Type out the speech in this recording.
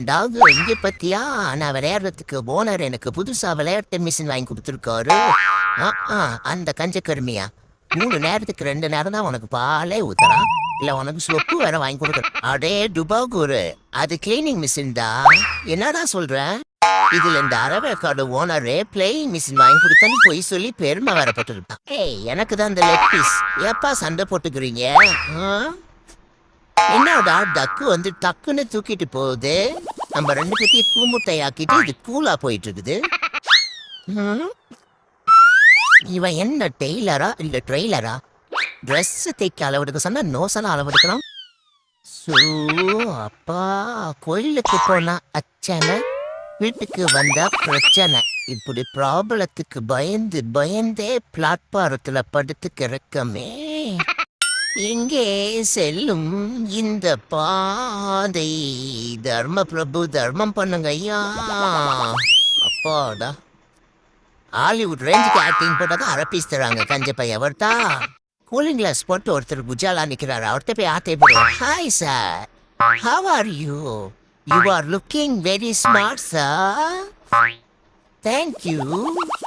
Dog இங்க பத்தியா? நான் விளையாடுறதுக்கு ஓனர் எனக்கு புதுசா விளையாட்டு மிஷின் வாங்கி கொடுத்துருக்காரு. அந்த கஞ்ச கருமியா 3 நேரத்துக்கு 2 நேரம் தான் உனக்கு பாலே ஊத்துறான். இல்ல உனக்கு சொப்பு வேற வாங்கி கொடுக்குறேன். அடே டுபாகூரு, அது கிளீனிங் மிஷின் தான். என்னடா சொல்ற? இதுல இந்த அரவேக்காடு ஓனரே பிளேயிங் மிஷின் வாங்கி கொடுத்தேன்னு போய் சொல்லி பெருமை வரப்பட்டிருப்பான். எனக்கு தான் இந்த லெக் பீஸ். எப்பா சண்டை போட்டுக்கிறீங்க? என்னடா டக்கு வந்து டக்குன்னு தூக்கிட்டு போகுது. நம்ம 2 பேத்தையும் கூமுட்டையாக்கிட்டு இது கூலா போயிட்டு இருக்குது. இவன் என்ன டெய்லரா இல்ல ட்ரெய்லரா? ட்ரெஸ் தைக்க அளவெடுக்க சொன்னா நோசனா அளவெடுக்கலாம். அப்பா, கோயிலுக்கு போனா அச்சனை, வீட்டுக்கு வந்தா பிரச்சனை. இப்படி ப்ராப்ளத்துக்கு பயந்து பயந்தே பிளாட்பாரத்துல படுத்து கிடக்கமே. எங்கே செல்லும் இந்த பாதை? தர்ம பிரபு தர்மம் பண்ணுங்க ஐயா. அப்பாடா, ஹாலிவுட் ரேஞ்சுக்கு ஆக்டிங் போட்டாதான் அரப்பீஸ் தராங்க. கஞ்ச பையன் அவர்த்தா கூலிங் கிளாஸ் போட்டு ஒருத்தர் குஜாலா நிக்கிறாரு. அவர்கிட்ட போய் ஆட்டை போடுவோம். Hi sir, how are you? You are looking very smart sir. Thank you.